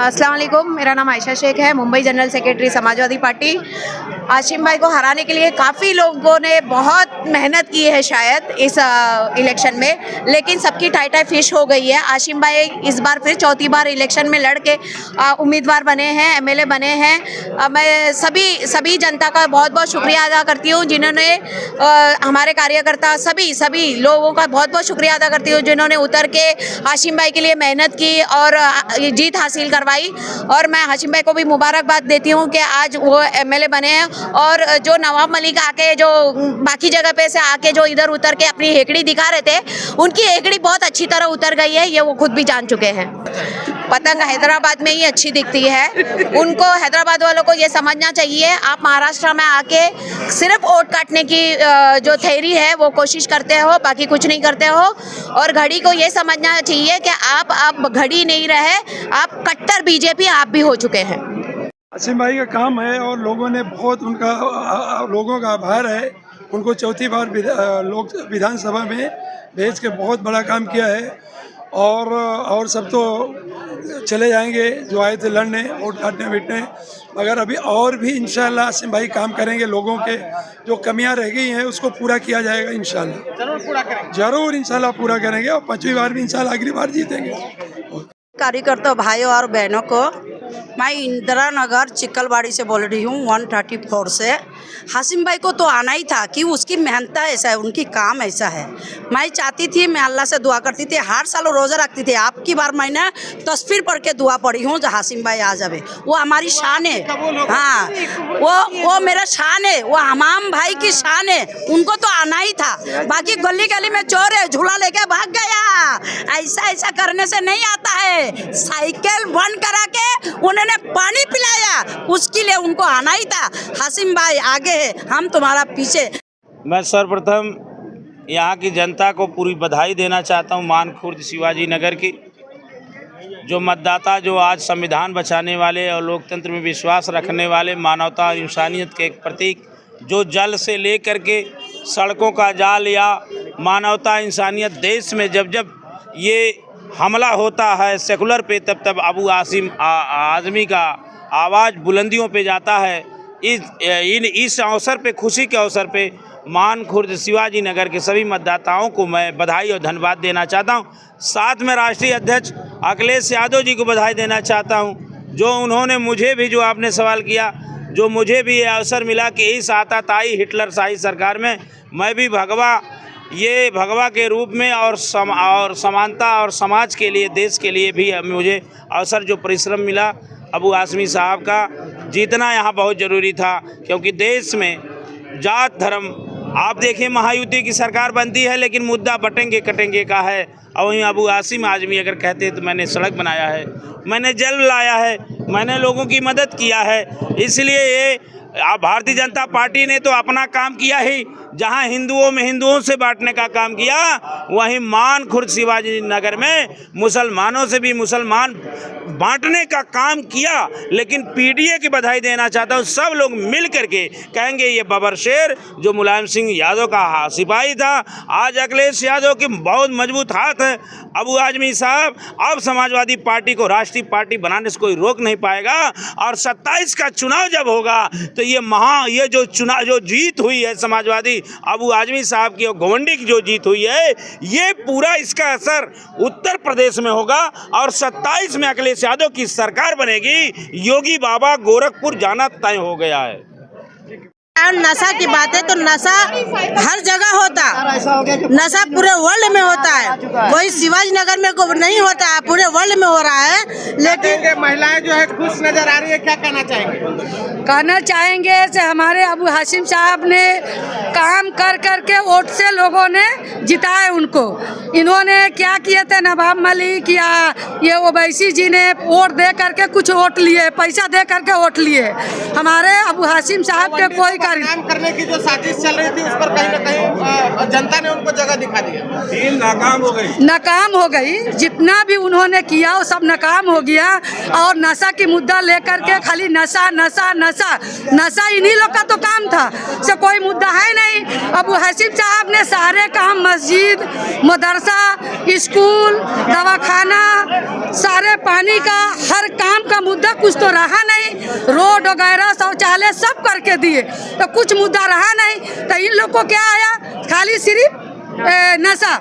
अस्सलाम वालेकुम, मेरा नाम आयशा शेख है, Mumbai general secretary Samajwadi Party. Asim भाई को हराने के लिए काफ़ी लोगों ने बहुत मेहनत की है शायद इस इलेक्शन में, लेकिन सबकी टाई टाई फिश हो गई है। आशिम भाई इस बार फिर चौथी बार इलेक्शन में लड़ के उम्मीदवार बने हैं, एमएलए बने हैं। मैं सभी जनता का बहुत बहुत शुक्रिया अदा करती हूँ जिन्होंने हमारे कार्यकर्ता सभी लोगों का बहुत बहुत शुक्रिया अदा करती हूँ जिन्होंने उतर के आशिम भाई के लिए मेहनत की और जीत हासिल करवाई। और मैं हाशिम भाई को भी मुबारकबाद देती हूँ कि आज वो एमएलए बने हैं। और जो नवाब मलिक आके जो बाकी जगह पे से आके जो इधर उतर के अपनी हेकड़ी दिखा रहे थे, उनकी हेकड़ी बहुत अच्छी तरह उतर गई है, ये वो खुद भी जान चुके हैं। पतंग हैदराबाद में ही अच्छी दिखती है। उनको हैदराबाद वालों को ये समझना चाहिए, आप महाराष्ट्र में आके सिर्फ वोट काटने की जो थ्योरी है वो कोशिश करते हो, बाकी कुछ नहीं करते हो। और घड़ी को ये समझना चाहिए कि आप अब घड़ी नहीं रहे, आप कट्टर बीजेपी आप भी हो चुके हैं। आसिम भाई का काम है और लोगों ने बहुत लोगों का आभार है। उनको चौथी बार विधानसभा में भेज के बहुत बड़ा काम किया है। और सब तो चले जाएंगे जो आए थे लड़ने, वोट काटने बैठने, मगर अभी और भी इंशाल्लाह आसिम भाई काम करेंगे। लोगों के जो कमियां रह गई हैं उसको पूरा किया जाएगा इंशाल्लाह। जरूर पूरा करेंगे, जरूर इंशाल्लाह पूरा करेंगे और 5वीं बार भी इंशाल्लाह अगली बार जीतेंगे। कार्यकर्ता भाइयों और बहनों को, मैं इंदिरा नगर चिक्कलवाड़ी से बोल रही हूँ 134 से। हाशिम भाई को तो आना ही था कि उसकी मेहनत ऐसा है, उनकी काम ऐसा है। मैं चाहती थी, मैं अल्लाह से दुआ करती थी, हर साल रोज़ा रखती थी। आपकी बार मैंने तस्वीर पढ़ के दुआ पढ़ी हूँ जो हाशिम भाई आ जावे। वो हमारी शान है, हाँ, वो मेरा शान है, वो हमाम भाई की शान है। उनको तो आना ही था। बाकी गली गली में चोर है, झूला लेके भाग गया, ऐसा करने से नहीं आता है। साइकिल बंद करा के उन्होंने पानी पिलाया, उसके लिए उनको आना ही था। हाशिम भाई आगे है, हम तुम्हारा पीछे। मैं सर्वप्रथम यहाँ की जनता को पूरी बधाई देना चाहता हूँ। मानखुर्द शिवाजी नगर की जो मतदाता, जो आज संविधान बचाने वाले और लोकतंत्र में विश्वास रखने वाले, मानवता और इंसानियत के एक प्रतीक, जो जल से लेकर के सड़कों का जाल या मानवता इंसानियत देश में जब जब ये हमला होता है सेकुलर पे, तब अबू आसिम आज़मी का आवाज़ बुलंदियों पे जाता है। इस अवसर पे, खुशी के अवसर पे मानखुर्द शिवाजी नगर के सभी मतदाताओं को मैं बधाई और धन्यवाद देना चाहता हूं। साथ में राष्ट्रीय अध्यक्ष अखिलेश यादव जी को बधाई देना चाहता हूं, जो उन्होंने मुझे भी, जो आपने सवाल किया, जो मुझे भी ये अवसर मिला कि इस आताताई हिटलर शाही सरकार में मैं भी भगवा के रूप में और समानता और समाज के लिए, देश के लिए भी मुझे अवसर, जो परिश्रम मिला अबू आज़मी साहब का, जीतना यहाँ बहुत ज़रूरी था। क्योंकि देश में जात धर्म, आप देखिए महायुति की सरकार बनती है लेकिन मुद्दा बटेंगे कटेंगे का है। और वहीं अबू आसिम आज़मी अगर कहते तो मैंने सड़क बनाया है, मैंने जल लाया है, मैंने लोगों की मदद किया है। इसलिए ये भारतीय जनता पार्टी ने तो अपना काम किया ही, जहां हिंदुओं में हिंदुओं से बांटने का काम किया, वहीं मानखुर्द शिवाजी नगर में मुसलमानों से भी मुसलमान बांटने का काम किया। लेकिन पीडीए की बधाई देना चाहता हूं, सब लोग मिल करके कहेंगे ये बबर शेर जो मुलायम सिंह यादव का सिपाही था, आज अखिलेश यादव के बहुत मजबूत हाथ है। अबू आज़मी साहब, अब समाजवादी पार्टी को राष्ट्रीय पार्टी बनाने से कोई रोक नहीं पाएगा। और 27 का चुनाव जब होगा तो ये जो चुनाव, जो जीत हुई है समाजवादी अबू आज़मी साहब की और गोवंडी की जो जीत हुई है, ये पूरा इसका असर उत्तर प्रदेश में होगा। और 27 में अखिलेश यादव की सरकार बनेगी। योगी बाबा गोरखपुर जाना तय हो गया है। नशा की बात है तो नशा हर जगह होता, नशा पूरे वर्ल्ड में होता है, कोई शिवाजी नगर में नहीं होता है, पूरे वर्ल्ड में हो रहा है। लेकिन महिलाएं जो है खुश नजर आ रही है, क्या कहना चाहेंगे? कहना चाहेंगे से हमारे अबू हाशिम साहब ने काम कर के वोट से लोगों ने जिताए उनको। इन्होंने क्या किए थे, नवाब मलिक या ये ओवैसी जी ने वोट दे करके कुछ वोट लिए, पैसा दे करके वोट लिए। हमारे अबू हाशिम साहब के कोई नाम करने की जो साजिश चल रही थी, उस पर कहीं न कहीं जनता ने उनको जगह दिखा दिया, नाकाम हो गई। जितना भी उन्होंने किया वो सब नाकाम हो गया। और नशा की मुद्दा लेकर के खाली नशा नशा नशा नशा, इन्हीं लोग का तो काम था, से कोई मुद्दा है नहीं। नहीं। अबू हाशिम साहब ने सारे काम मस्जिद, मदरसा, स्कूल, दवाखाना, सारे पानी का हर काम का मुद्दा कुछ तो रहा नहीं। रोड वगैरह शौचालय सब करके दिए, तो कुछ मुद्दा रहा नहीं। तो इन लोग को क्या आया, खाली सिर्फ नशा।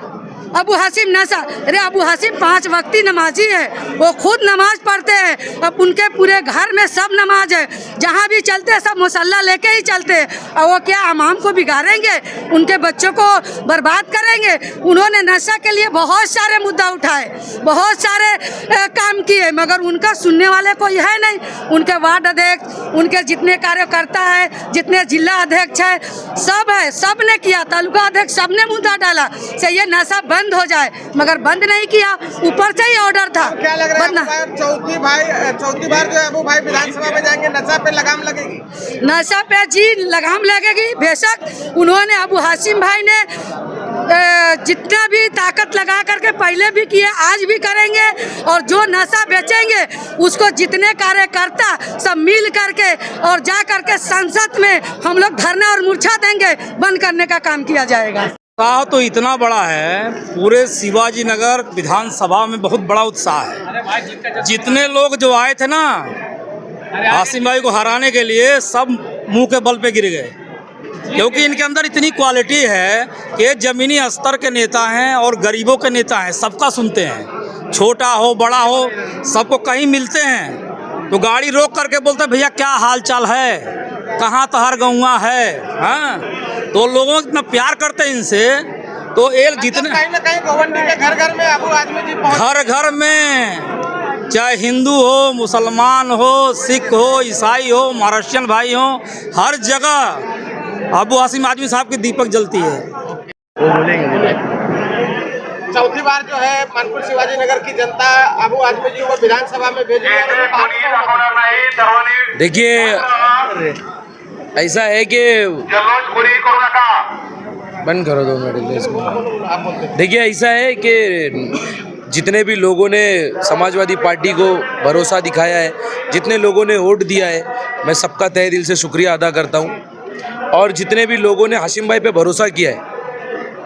अबू हाशिम नशा, अरे अबू हाशिम 5 वक्ती नमाजी है, वो खुद नमाज पढ़ते हैं। अब उनके पूरे घर में सब नमाज है, जहाँ भी चलते हैं सब मुसल्ला लेके ही चलते हैं। और वो क्या अवाम को बिगाड़ेंगे, उनके बच्चों को बर्बाद करेंगे। उन्होंने नशा के लिए बहुत सारे मुद्दा उठाए, बहुत सारे काम किए, मगर उनका सुनने वाले कोई है नहीं। उनके वार्ड अध्यक्ष, उनके जितने कार्यकर्ता है, जितने जिला अध्यक्ष है, सब है, सब ने किया, तालुका अध्यक्ष सब ने मुद्दा डाला से ये नशा बंद हो जाए, मगर बंद नहीं किया। ऊपर से ही ऑर्डर था। क्या लग रहा है चौथी बार जो है अबू भाई विधानसभा में जाएंगे, नशा पे लगाम लगेगी? नशा पे जी लगाम लगेगी बेशक। उन्होंने अबू हाशिम भाई ने जितना भी ताकत लगा करके पहले भी किए, आज भी करेंगे। और जो नशा बेचेंगे उसको जितने कार्यकर्ता सब मिल करके और जा करके संसद में हम लोग धरना और मूर्छा देंगे, बंद करने का काम किया जाएगा। उत्साह तो इतना बड़ा है, पूरे शिवाजी नगर विधानसभा में बहुत बड़ा उत्साह है। जितने लोग जो आए थे ना हाशिम भाई को हराने के लिए, सब मुंह के बल पे गिर गए, क्योंकि इनके अंदर इतनी क्वालिटी है कि जमीनी स्तर के नेता हैं और गरीबों के नेता हैं, सबका सुनते हैं, छोटा हो बड़ा हो सबको कहीं मिलते हैं तो गाड़ी रोक करके बोलते भैया क्या हाल चाल है, कहाँ तहर गौवा है। हाँ, तो लोगों इतना प्यार करते हैं इनसे, तो एक जितने कहीं ना कहीं गोवंडी के घर घर में अबू आजमी जी घर घर में, चाहे हिंदू हो, मुसलमान हो, सिख हो, ईसाई हो, महाराष्ट्रियन भाई हो, हर जगह अबू हाशिम आजमी साहब की दीपक जलती है। चौथी बार जो है मानपुर शिवाजी नगर की जनता अबू आजमी जी को विधानसभा में भेजी है। देखिए ऐसा है कि बंद करो 2 मिनट इसको। देखिए ऐसा है कि जितने भी लोगों ने समाजवादी पार्टी को भरोसा दिखाया है, जितने लोगों ने वोट दिया है, मैं सबका तहे दिल से शुक्रिया अदा करता हूं। और जितने भी लोगों ने हाशिम भाई पे भरोसा किया है,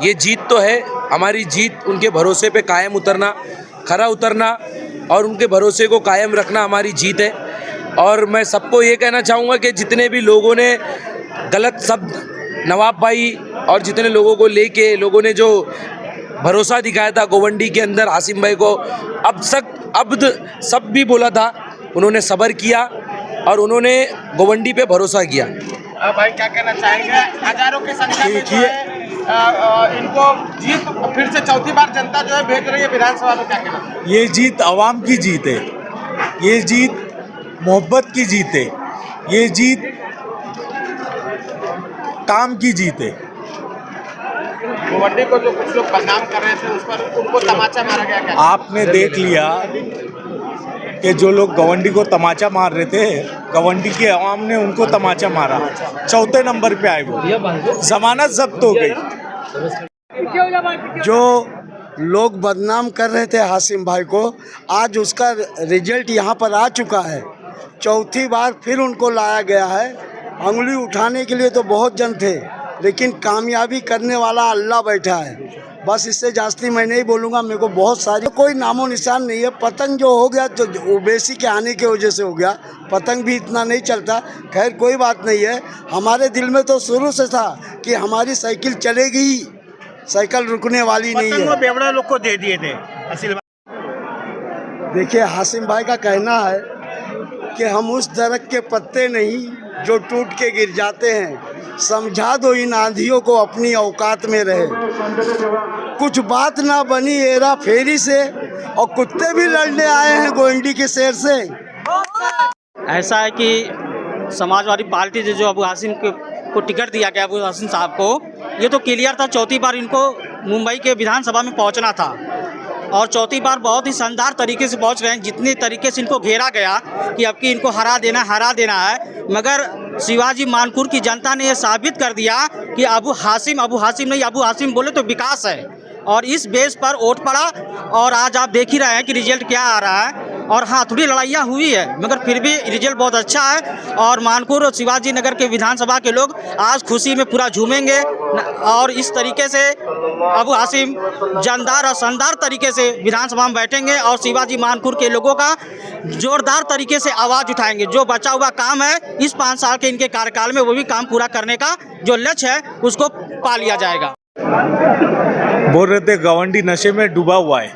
ये जीत तो है हमारी जीत। उनके भरोसे पे कायम उतरना, खरा उतरना और उनके भरोसे को कायम रखना हमारी जीत है। और मैं सबको ये कहना चाहूँगा कि जितने भी लोगों ने गलत शब्द नवाब भाई और जितने लोगों को लेके लोगों ने जो भरोसा दिखाया था गोवंडी के अंदर हाशिम भाई को, अब सब भी बोला था, उन्होंने सब्र किया और उन्होंने गोवंडी पे भरोसा किया। भाई क्या कहना चाहेंगे, हजारों की संख्या में जो है इनको जीत फिर से चौथी बार जनता जो है भेज रही है विधानसभा में, क्या कहना? ये जीत आवाम की जीत है, ये जीत मोहब्बत की जीत है, ये जीत काम की जीत है। गोवंडी को जो कुछ लोग बदनाम कर रहे थे उस पर उनको तमाचा मारा गया, क्या? आपने देख लिया कि जो लोग गवंडी को तमाचा मार रहे थे, गवंडी की आवाम ने उनको तमाचा मारा, चौथे नंबर पे आए वो, जमानत जब्त हो गई। जो लोग बदनाम कर रहे थे हाशिम भाई को, आज उसका रिजल्ट यहाँ पर आ चुका है। चौथी बार फिर उनको लाया गया है। अंगुली उठाने के लिए तो बहुत जन थे, लेकिन कामयाबी करने वाला अल्लाह बैठा है। बस इससे जास्ती मैं नहीं बोलूँगा। मेरे को बहुत सारी कोई नामो निशान नहीं है। पतंग जो हो गया तो ओबीसी के आने की वजह से हो गया, पतंग भी इतना नहीं चलता। खैर कोई बात नहीं है। हमारे दिल में तो शुरू से था कि हमारी साइकिल चलेगी ही, साइकिल रुकने वाली नहीं है। बेवड़ा लोग को दे दिए थे। देखिए हाशिम भाई का कहना है कि हम उस दरख्त के पत्ते नहीं जो टूट के गिर जाते हैं। समझा दो इन आंधियों को अपनी औकात में रहे। कुछ बात ना बनी हेरा फेरी से और कुत्ते भी लड़ने आए हैं गोवंडी के शेर से। ऐसा है कि समाजवादी पार्टी जो अबू हाशिम को टिकट दिया गया, अबू हाशिम साहब को, ये तो क्लियर था चौथी बार इनको मुंबई के विधानसभा में पहुंचना था और चौथी बार बहुत ही शानदार तरीके से पहुंच रहे हैं। जितने तरीके से इनको घेरा गया कि अब कि इनको हरा देना है, मगर शिवाजी मानपुर की जनता ने ये साबित कर दिया कि अबू हाशिम नहीं, अबू हाशिम बोले तो विकास है। और इस बेस पर वोट पड़ा और आज आप देख ही रहे हैं कि रिजल्ट क्या आ रहा है। और हाँ थोड़ी लड़ाइयाँ हुई है, मगर फिर भी रिजल्ट बहुत अच्छा है। और मानपुर और शिवाजी नगर के विधानसभा के लोग आज खुशी में पूरा झूमेंगे और इस तरीके से अबू हाशिम जानदार और शानदार तरीके से विधानसभा में बैठेंगे और शिवाजी मानपुर के लोगों का जोरदार तरीके से आवाज़ उठाएंगे। जो बचा हुआ काम है इस 5 साल के इनके कार्यकाल में, वो भी काम पूरा करने का जो लक्ष्य है उसको पा लिया जाएगा। बोल रहे थे गवंडी नशे में डूबा हुआ है,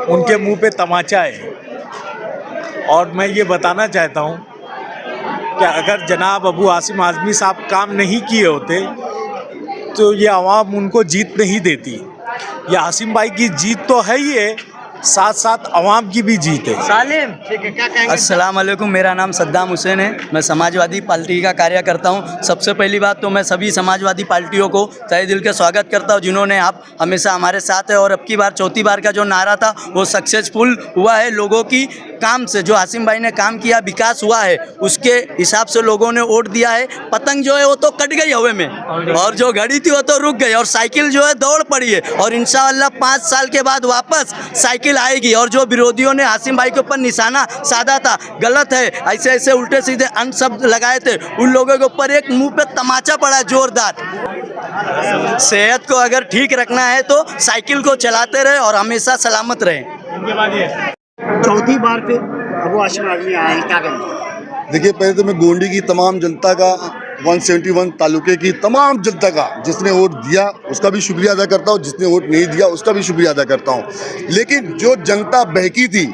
उनके मुंह पे तमाचा है। और मैं ये बताना चाहता हूँ कि अगर जनाब अबू हाशिम आज़मी साहब काम नहीं किए होते तो ये आवाम उनको जीत नहीं देती। ये हाशिम भाई की जीत तो है ही है, साथ साथ अवाम की भी जीत है। सालिम ठीक है, क्या कहेंगे? अस्सलाम वालेकुम, मेरा नाम सद्दाम हुसैन है, मैं समाजवादी पार्टी का कार्य करता हूं। सबसे पहली बात तो मैं सभी समाजवादी पार्टियों को तहे दिल के स्वागत करता हूं जिन्होंने आप हमेशा हमारे साथ है। और अब की बार चौथी बार का जो नारा था वो सक्सेसफुल हुआ है। लोगों की काम से जो हाशिम भाई ने काम किया, विकास हुआ है, उसके हिसाब से लोगों ने वोट दिया है। पतंग जो है वो तो कट गई हवे में, और जो घड़ी थी वो तो रुक गई, और साइकिल जो है दौड़ पड़ी है। और इंशाअल्लाह 5 साल के बाद वापस साइकिल आएगी। और जो विरोधियों ने हाशिम भाई के ऊपर निशाना साधा था, गलत है, ऐसे ऐसे उल्टे सीधे अन्य शब्द लगाए थे, उन लोगों के ऊपर एक मुंह पे तमाचा पड़ा जोरदार। सेहत को अगर ठीक रखना है तो साइकिल को चलाते रहे और हमेशा सलामत रहे। चौथी बार पे अबू हाशिम आज़मी आए हैं, क्या कहेंगे? देखिए, पहले तो मैं गोंडी की तमाम जनता का, 171 तालुके की तमाम जनता का, जिसने वोट दिया उसका भी शुक्रिया अदा करता हूँ, जिसने वोट नहीं दिया उसका भी शुक्रिया अदा करता हूँ। लेकिन जो जनता बहकी थी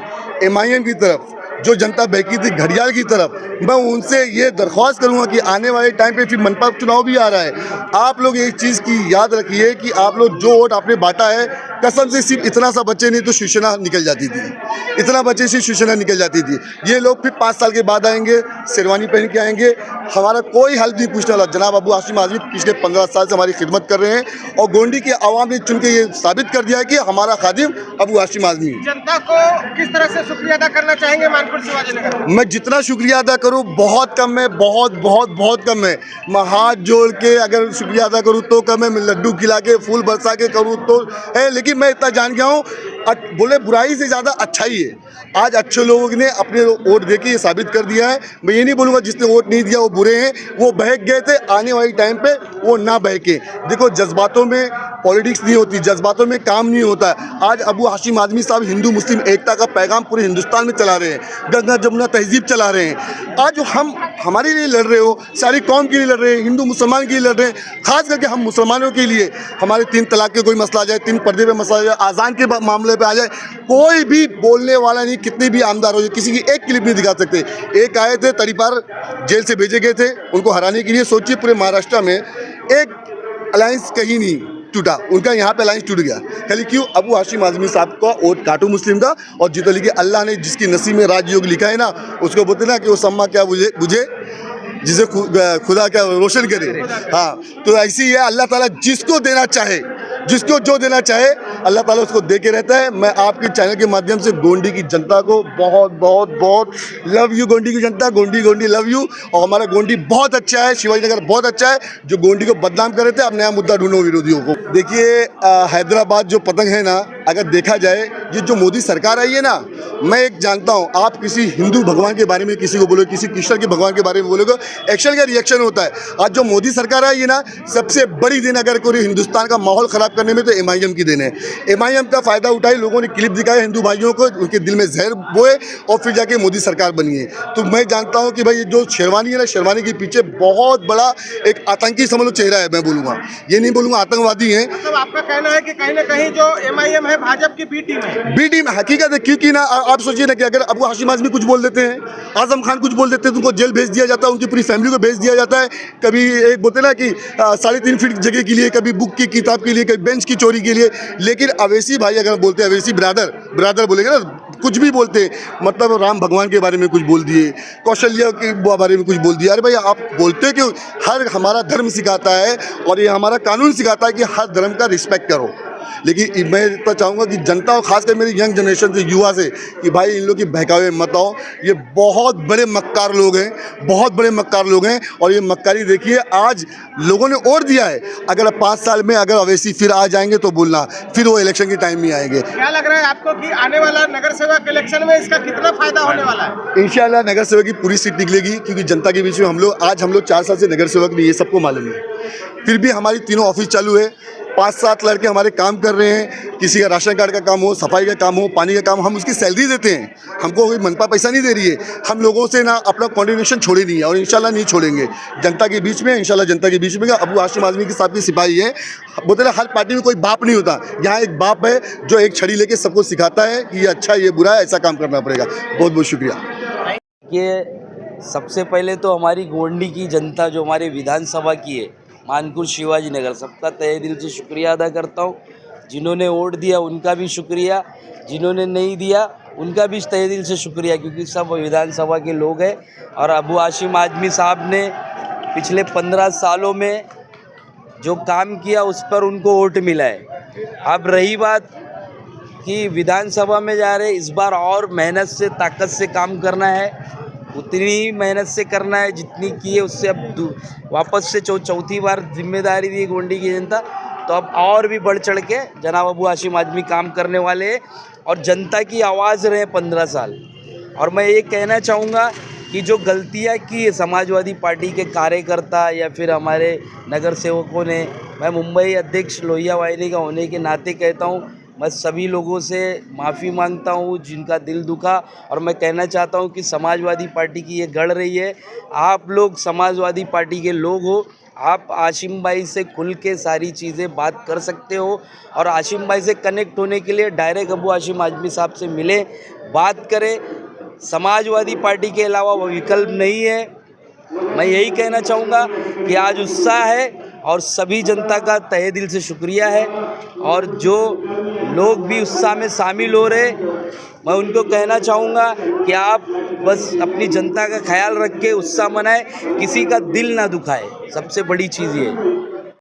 MIM की तरफ, जो जनता बहकी थी घड़ियाल की तरफ, मैं उनसे ये दरख्वास्त करूंगा कि आने वाले टाइम पे फिर मनपा चुनाव भी आ रहा है। आप लोग एक चीज़ की याद रखिए कि आप लोग जो वोट आपने बांटा है, कसम से सिर्फ इतना सा बच्चे नहीं तो शिवसेना निकल जाती थी, इतना बच्चे से शिवसेना निकल जाती थी। ये लोग फिर 5 साल के बाद आएंगे, शेरवानी पहन के आएंगे, हमारा कोई हेल्प नहीं पूछने वाला। जनाब अबू हाशिम आज़मी पिछले 15 साल से हमारी खिदमत कर रहे हैं और गोंडी के आवाम ने चुन के ये साबित कर दिया है कि हमारा खादिम अबू हाशिम आज़मी। जनता को किस तरह से शुक्रिया अदा करना चाहेंगे मानपुर शिवाजी नगर? मैं जितना शुक्रिया अदा करूं बहुत कम है, बहुत कम है। मैं हाथ जोड़ के अगर शुक्रिया अदा करूं तो कम है, मैं लड्डू खिला के फूल बरसा के करूं तो है। लेकिन मैं इतना जान गया हूं, बोले बुराई से ज़्यादा अच्छाई है। आज अच्छे लोगों ने अपने वोट दे के ये साबित कर दिया है। मैं ये नहीं बोलूँगा जिसने वोट नहीं दिया वो बुरे हैं, वो बहक गए थे, आने वाले टाइम पे वो ना बहके। देखो, जज्बातों में पॉलिटिक्स नहीं होती, जज्बातों में काम नहीं होता है। आज अबू हाशिम आज़मी साहब हिंदू मुस्लिम एकता का पैगाम पूरे हिंदुस्तान में चला रहे हैं, गंगा जमुना तहजीब चला रहे हैं। आज हम हमारे लिए लड़ रहे हो, सारी कौम के लिए लड़ रहे हैं, हिंदू मुसलमान के लिए लड़ रहे हैं। खास करके हम मुसलमानों के लिए, हमारे 3 तलाक के कोई मसला आ जाए, 3 पर्दे पे मसला आ जाए, आज़ान के मामले पे आ जाए, कोई भी बोलने वाला नहीं, कितने भी आमदार हो जाए, किसी की एक क्लिप नहीं दिखा सकते। एक आए थे तरीपार, जेल से भेजे गए थे, उनको हराने के लिए। सोचिए पूरे महाराष्ट्र में एक अलायंस कहीं नहीं टूटा, उनका यहाँ पे अलायंस टूट गया। खाली क्यों? अबू हाशिम आज़मी साहब का वोट काटू मुस्लिम का, और जितना लिखे अल्लाह ने जिसकी नसीब में राजयोग लिखा है ना, उसको बोलते ना कि वो सम्मा क्या बुझे जिसे खुदा क्या रोशन करे। हाँ, तो ऐसी है, अल्लाह ताला जिसको देना चाहे, जिसको जो देना चाहे, अल्लाह ताला उसको दे के रहता है। मैं आपके चैनल के माध्यम से गोंडी की जनता को बहुत लव यू। गोंडी की जनता, गोंडी लव यू। और हमारा गोंडी बहुत अच्छा है, शिवाजी नगर बहुत अच्छा है। जो गोंडी को बदनाम कर रहे थे, अब नया मुद्दा ढूंढो विरोधियों को। देखिए, हैदराबाद जो पतंग है ना, अगर देखा जाए, ये जो मोदी सरकार आई है ना, मैं एक जानता हूँ, आप किसी हिंदू भगवान के बारे में किसी को बोलोगे, किसी कृष्ण के भगवान के बारे में बोलोगे, एक्शन का रिएक्शन होता है। आज जो मोदी सरकार आई है ना, सबसे बड़ी देन अगर कोई हिंदुस्तान का माहौल ख़राब करने में तो MIM की देन है। MIM का फ़ायदा उठाई, लोगों ने क्लिप दिखाए हिंदू भाइयों को, उनके दिल में जहर बोए और फिर जाके मोदी सरकार बनी है। तो मैं जानता हूँ कि भाई जो शेरवानी है ना, शेरवानी के पीछे बहुत बड़ा एक आतंकी समझ लो चेहरा है। मैं बोलूँगा, ये नहीं बोलूँगा आतंकवादी है। मतलब आपका कहना है कि कहीं ना कहीं जो MIM है भाजपा की बी टीम है। हकीकत है, क्योंकि ना आप सोचिए ना कि अगर अबू हाशिम आज़मी कुछ बोल देते हैं, आजम खान कुछ बोल देते हैं, तो उनको जेल भेज दिया जाता है, उनकी पूरी फैमिली को भेज दिया जाता है। कभी एक बोलते ना कि 3.5 फीट जगह के लिए, कभी बुक की किताब के लिए, कभी बेंच की चोरी के लिए। लेकिन अवैसी भाई अगर बोलते हैं, अवैसी ब्रदर बोलेंगे ना, कुछ भी बोलते हैं, मतलब राम भगवान के बारे में कुछ बोल दिए, कौशल्या के बारे में कुछ बोल दिया। अरे भाई, आप बोलते क्यों? हर हमारा धर्म सिखाता है और ये हमारा कानून सिखाता है कि हर धर्म का रिस्पेक्ट करो। लेकिन मैं इतना चाहूँगा कि जनता और खासकर मेरी यंग जनरेशन से, युवा से, कि भाई इन लोग की बहकावे मत आओ। ये बहुत बड़े मक्कार लोग हैं, बहुत बड़े मक्कार लोग हैं। और ये मक्कारी देखिए, आज लोगों ने वोट दिया है, अगर 5 साल में अगर अवैसी फिर आ जाएंगे तो बोलना, फिर वो इलेक्शन के टाइम में आएंगे। क्या लग रहा है आपको कि आने वाला नगर सेवक इलेक्शन में इसका कितना फायदा होने वाला है? इंशाल्लाह नगर सेवक की पूरी सीट निकलेगी, क्योंकि जनता के बीच में हम लोग 4 साल से नगर सेवक नहीं, ये सबको मालूम है। फिर भी हमारी तीनों ऑफिस चालू है, 5-7 लड़के हमारे काम कर रहे हैं। किसी का राशन कार्ड का काम हो, सफाई का काम हो, पानी का काम, हम उसकी सैलरी देते हैं। हमको कोई मनपा पैसा नहीं दे रही है। हम लोगों से ना अपना कॉन्ट्रीब्यूशन छोड़े नहीं है और इंशाल्लाह नहीं छोड़ेंगे। जनता के बीच में, इंशाल्लाह जनता के बीच में। अबू हाशिम आज़मी के साथ की सिपाही है। बोलते हैं हर पार्टी में कोई बाप नहीं होता, यहाँ एक बाप है जो एक छड़ी लेके सबको सिखाता है कि ये अच्छा, ये बुरा है, ऐसा काम करना पड़ेगा। बहुत बहुत शुक्रिया। ये सबसे पहले तो हमारी गोंडी की जनता जो हमारे विधानसभा की है, मानपुर शिवाजी नगर, सबका तहे दिल से शुक्रिया अदा करता हूँ। जिन्होंने वोट दिया उनका भी शुक्रिया, जिन्होंने नहीं दिया उनका भी तहे दिल से शुक्रिया, क्योंकि सब विधानसभा के लोग हैं। और अबू हाशिम आज़मी साहब ने पिछले 15 सालों में जो काम किया उस पर उनको वोट मिला है। अब रही बात कि विधानसभा में जा रहे, इस बार और मेहनत से, ताकत से काम करना है, उतनी मेहनत से करना है जितनी की है उससे। अब वापस से चौथी बार जिम्मेदारी दी गोंडी की जनता, तो अब और भी बढ़ चढ़ के जनाब अबू हाशिम आज़मी काम करने वाले हैं और जनता की आवाज़ रहे 15 साल। और मैं ये कहना चाहूँगा कि जो गलतियाँ की समाजवादी पार्टी के कार्यकर्ता या फिर हमारे नगर सेवकों ने, मैं मुंबई अध्यक्ष लोहिया वाहिनी का होने के नाते कहता हूँ, मैं सभी लोगों से माफ़ी मांगता हूँ जिनका दिल दुखा। और मैं कहना चाहता हूँ कि समाजवादी पार्टी की ये गढ़ रही है। आप लोग समाजवादी पार्टी के लोग हो, आप हाशिम भाई से खुल के सारी चीज़ें बात कर सकते हो। और हाशिम भाई से कनेक्ट होने के लिए डायरेक्ट अबू हाशिम आज़मी साहब से मिलें, बात करें। समाजवादी पार्टी के अलावा वो विकल्प नहीं है। मैं यही कहना चाहूँगा कि आज उत्साह है और सभी जनता का तहे दिल से शुक्रिया है। और जो लोग भी उत्साह में शामिल हो रहे, मैं उनको कहना चाहूँगा कि आप बस अपनी जनता का ख्याल रख के उत्साह मनाएं, किसी का दिल ना दुखाए, सबसे बड़ी चीज़ ये है।